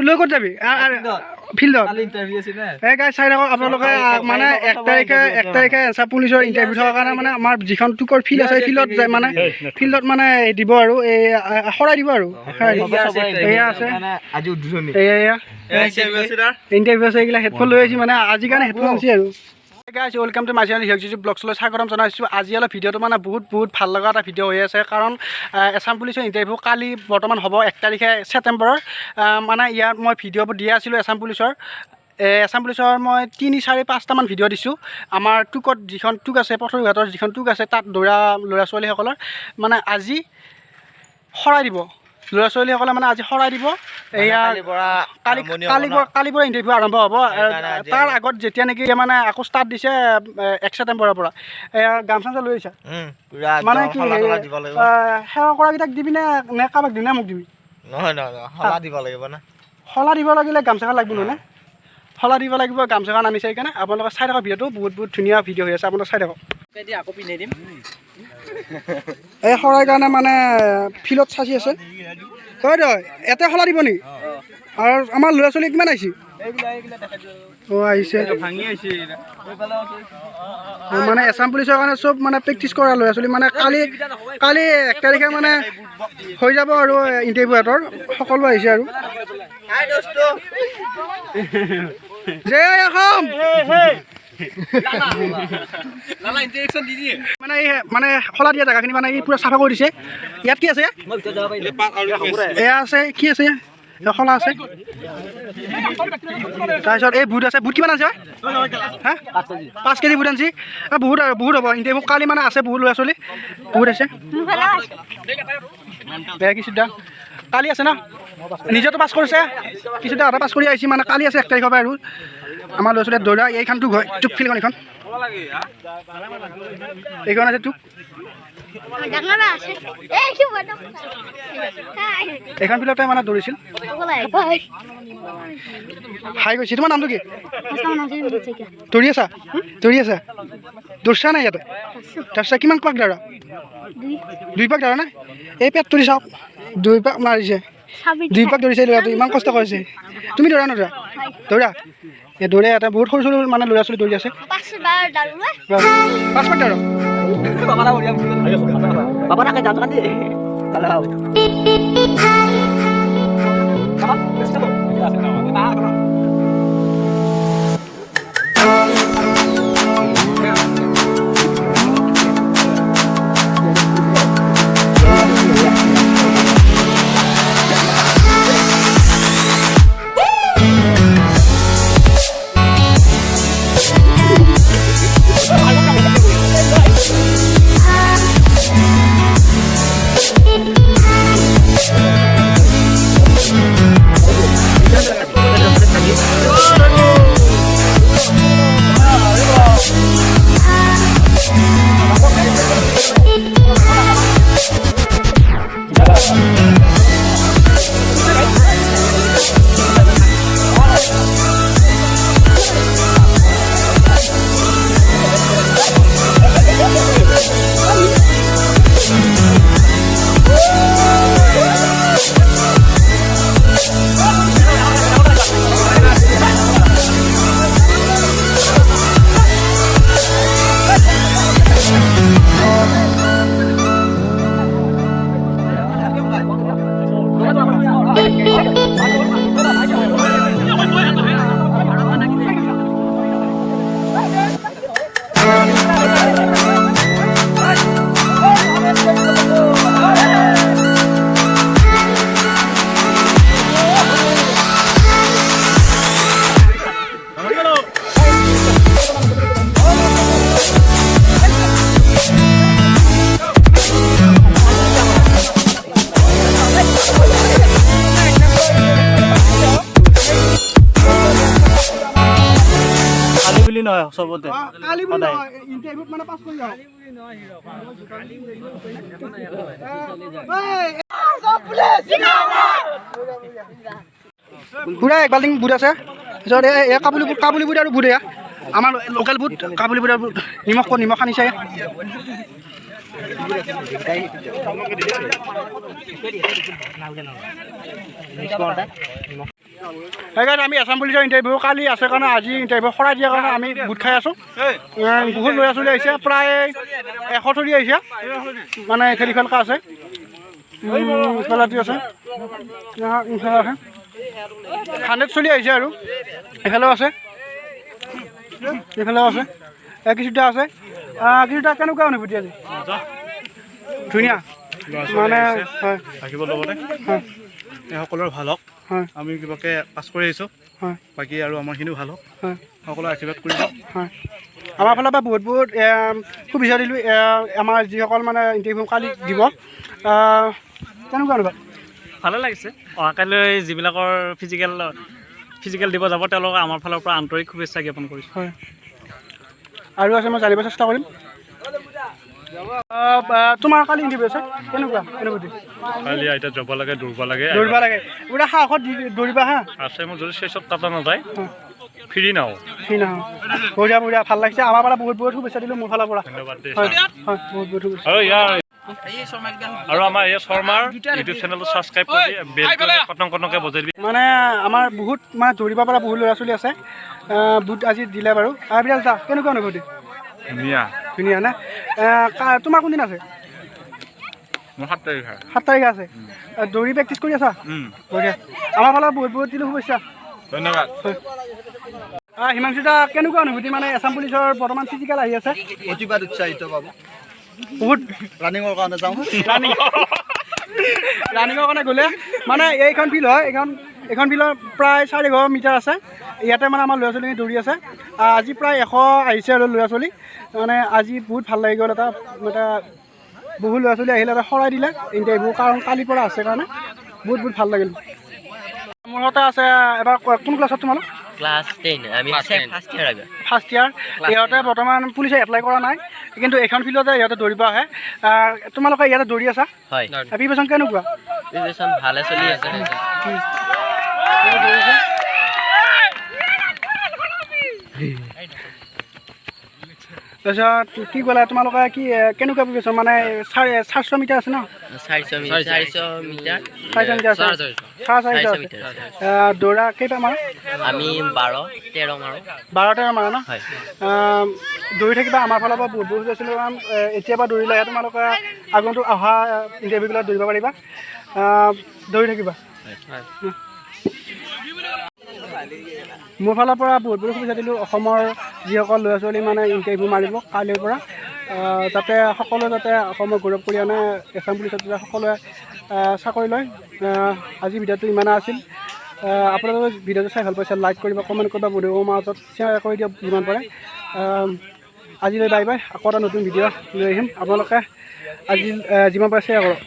লৈ ক'ত যাবি ফিল্ডত এই গাই চাই থাকক আপোনালোকে মানে 1 তাৰিখে এছাম পুলিচৰ ইণ্টাৰভিউ থকাৰ কাৰণে মানে আমাৰ যিখন টুকৰ ফিল্ড আছে ফিল্ডত যায় মানে ফিল্ডত মানে দিব আৰু এই শৰাই দিব আৰু এয়া আছে এয়া ইণ্টাৰভিউ আছে এইগিলা হেডফোন লৈ আহিছে মানে আজি কাৰণে হেডফোন আনিছে আৰু guys welcome to my channel Hirakjit ব্লগছলৈ স্বাগতম জনাইছোঁ। আজি অলপ ভিডিঅ'টো মানে বহুত ভাল লগা এটা ভিডিঅ' হৈ আছে কাৰণ এছাম পুলিচৰ ইণ্টাৰভিউ কালি বৰ্তমান হ'ব 1 তাৰিখে ছেপ্টেম্বৰৰ মানে ইয়াত মই ভিডিঅ'বোৰ দিয়া আছিলোঁ এছাম পুলিচৰ মই 3-4-5টামান ভিডিঅ' দিছোঁ আমাৰ টুকত যিখন টুক আছে পথৰুঘাটৰ যিখন টুক আছে তাত দৌৰা ল'ৰা ছোৱালীসকলৰ মানে আজি শৰাই দিব ল'ৰা ছোৱালীসকলে মানে আজি শৰাই দিব এয়া কালিৰ পৰা ইণ্টাৰভিউ আৰম্ভ হ'ব তাৰ আগত যেতিয়া নেকি মানে আকৌ ষ্টাৰ্ট দিছে 1 ছেপ্টেম্বৰৰ পৰা এয়া গামছা লৈ আহিছা মানে কি সেৱা কৰাকেইটাক দিবি নে কাৰোবাক দিবি নে মোক দিবি নহয় শলা দিব লাগিব না শলা দিব লাগিলে গামছাখন লাগিব নহয় শলা দিব লাগিব গামছাখন আনিছে সেইকাৰণে আপোনালোকে চাই থাকক ভিডিঅ'টো বহুত ধুনীয়া ভিডিঅ' হৈ আছে আপোনালোকে চাই থাকক আকৌ পিন্ধাই দিম এই শৰাই কাৰণে মানে ফিল্ডত চাচি আছে হয় এতে শলা দিব নেকি আৰু আমাৰ ল'ৰা ছোৱালী কিমান আহিছে আহিছে মানে এছাম পুলিচৰ কাৰণে চব মানে প্ৰেক্টিচ কৰা ল'ৰা ছোৱালী মানে কালি 1 তাৰিখে মানে হৈ যাব আৰু ইণ্টাৰভিউ সিহঁতৰ সকলো আহিছে আৰু জয় অসম মানে শলা দিয়া জেগাখিনি মানে পুৰা চাফা কৰি দিছে ইয়াত কি আছে এয়া আছে কি আছে শলা আছে তাৰপিছত এই বুট আছে বুট কিমান আছে হা 5 কেজি বুট আনিছে বহুত হ'ব ইণ্টাৰভিউ কালি মানে আছে বহুত ল'ৰা ছোৱালী বহুত আছে কিছুটা কালি আছে ন নিজেতো পাছ কৰিছে কিছুটা আধা পাছ কৰি আহিছে মানে কালি আছে 1 তাৰিখৰ পৰা আৰু আমাৰ ল'ৰা ছোৱালীয়ে দৌৰা এইখনটো হয় টুক ফিল্ডখন এইখন আছে টুক এইখন ফিল্ডতে মানে দৌৰিছিল হাই গৈছে তোমাৰ নামটো কি দৌৰি আছা দৌৰছা নাই ইয়াতে তাৰপিছত কিমান পাক দৌৰা 2 পাক দৌৰা নাই এই পেট তুলি চাওক 2 পাক মাৰিছে 2 পাক দৌৰিছে ল'ৰাটো ইমান কষ্ট কৰিছে তুমি দৌৰা নদৌৰা দৌৰা দৌৰে এটা বহুত সৰু মানে ল'ৰা ছোৱালী দৌৰি আছে 5 পাক দৌৰা নহয় সবতে কালি বুলি নহয় ইন্টাৰভিউত মানে পাস কৰি যাও পুৰা এক বাল্টিং বুট আছে কাবুলি বুট আৰু বুট আমাৰ লোকেল বুট কাবুলি বুট নিমখ আনিছে সেইকাৰণে আমি আছাম পুলিচৰ ইণ্টাৰভিউ কালি আছে কাৰণে আজি ইণ্টাৰভিউ সৰাই দিয়াৰ কাৰণে আমি গোট খাই আছোঁ। বহুত ল'ৰা ছোৱালী আহিছে, প্ৰায় 100 ধৰি আহিছে, মানে ইফাল সিফালকৈ আছে, ইফালে আছে, 100 চলি আহিছে আৰু এইফালেও আছে, এইফালেও আছে, কিছুটা আছে। কিছুটা কেনেকুৱা অনুভূতি আজি? ধুনীয়া মানে হয় থাকিব লগতে সকলোৰে ভাল হওক। হয় আমি কিবাকে পাছ কৰি আহিছোঁ, হয় বাকী আৰু আমাৰখিনিও ভাল হওক, হয় সকলোৱে আশীৰ্বাদ কৰিব। হয় আমাৰ ফালৰ পৰা বহুত বহুত সুবিধা দিলোঁ আমাৰ যিসকল মানে ইণ্টাৰভিউ কালি দিব। কেনেকুৱা অনুভৱ? ভালে লাগিছে। অহাকাইলৈ যিবিলাকৰ ফিজিকেল দিব যাব তেওঁলোকক আমাৰ ফালৰ পৰা আন্তৰিক শুভেচ্ছা জ্ঞাপন কৰিছোঁ। হয় আৰু আছে, মই জানিব চেষ্টা কৰিম। তোমাৰ কালি ইণ্টাৰভিউ আছে, কেনেকুৱা অনুভূতি? কালি এতিয়া যাব লাগে, দৌৰিব লাগে, দৌৰিব লাগে, পুৰা সাহসত দৌৰিবা হা। আছে মোৰ যদি চেচত কাটা নাযায় ফ্ৰী নাও ঠিক নহয়, বঢ়িয়া বঢ়িয়া, ভাল লাগিছে। আমাৰ পৰা বহুত বহুত শুভেচ্ছা দিলোঁ মোৰ ফালৰ পৰা। ধন্যবাদ দেই। হয় হয় বহুত বহুত শুভেচ্ছা। আৰু আমাৰ এই শৰ্মাৰ ইউটিউব চেনেলটো ছাবস্ক্ৰাইব কৰি বেলটো কটংকে বজাই দিবি। মানে আমাৰ বহুত মানে দৌৰিব পৰা বহুত ল'ৰা ছোৱালী আছে, বুট আজি দিলে বাৰু। বিৰাজ দা কেনেকুৱা অনুভূতি? ধুনীয়া। ধুনীয়া নে? তোমাৰ কোনদিন আছে? মোৰ 7 তাৰিখ 7 তাৰিখে আছে। দৌৰি প্ৰেক্টিচ কৰি আছা? বঢ়িয়া, আমাৰ ফালৰ বহুত বহুত দিলোঁ শুভেচ্ছা। ধন্যবাদ। হিমাংশু দা কেনেকুৱা অনুভূতি? মানে আছাম পুলিচৰ বৰ্তমান ফিজিকেল আহি আছে, অতিপাত উৎসাহিত পাব। বহুত ৰানিঙৰ কাৰণে যাওঁ। ৰানিঙৰ কাৰণে গ'লে মানে এইখন ফিল্ড হয়, এইখন ফিল্ডৰ প্ৰায় 400 মিটাৰ আছে। ইয়াতে মানে আমাৰ ল'ৰা ছোৱালী দৌৰি আছে। আজি প্ৰায় 100 আহিছে আৰু ল'ৰা ছোৱালী, মানে আজি বহুত ভাল লাগি গ'ল। এটা বহুত ল'ৰা ছোৱালী আহিলে এটা সৰাই দিলে ইণ্টাৰভিউ, কাৰণ কালিৰ পৰা আছে কাৰণে বহুত বহুত ভাল লাগিল। মোৰ হতে আছে এবাৰ কোন ক্লাছত তোমালোক? ক্লাছ 10 আমি ফাৰ্ষ্ট ইয়াৰ। ইহঁতে বৰ্তমান পুলিচে এপ্লাই কৰা নাই, কিন্তু এইখন ফিল্ডতে ইহঁতে দৌৰিব আহে। তোমালোকে ইয়াতে দৌৰি আছা, হয় প্ৰিপেৰেশ্যন কেনেকুৱা? প্ৰিপেৰেশ্যন ভালে চলি আছে। তাৰপিছত কি ক'লা তোমালোকে? কি কেনেকুৱা প্ৰিপেৰেশ্যন? মানে 400 মিটাৰ আছে ন? 400 মিটাৰ 400 মিটাৰ আছে, 400 মিটাৰ দৌৰা কেইটা মাৰা? আমি 12-13 মাৰোঁ। 12-13 মাৰা ন? হয় দৌৰি থাকিবা। আমাৰ ফালৰ পৰা বহুত বহুত হৈছিলোঁ, কাৰণ এতিয়াৰ পৰা দৌৰিলেহে তোমালোকে আগন্তুক অহা ইণ্টাৰভিউবিলাক দৌৰিব পাৰিবা। দৌৰি থাকিবা। মোৰ ফালৰ পৰা বহুত বহুত সুবিধা দিলোঁ অসমৰ যিসকল ল'ৰা ছোৱালী মানে ইণ্টাৰভিউ মাৰিব কাইলৈৰ পৰা, যাতে সকলোৱে যাতে অসমৰ গৌৰৱ কৰি আনে, আছাম পুলিচত যাতে সকলোৱে চাকৰি লয়। আজি ভিডিঅ'টো ইমানে আছিল। আপোনালোকে ভিডিঅ'টো চাই ভাল পাইছে, লাইক কৰিব, কমেণ্ট কৰিব, বন্ধুৰ মাজত শ্বেয়াৰ কৰি দিয়ক যিমান পাৰে। আজিলৈ বাই বাই। আকৌ এটা নতুন ভিডিঅ' লৈ আহিম, আপোনালোকে আজি যিমান পাৰে শ্বেয়াৰ কৰক।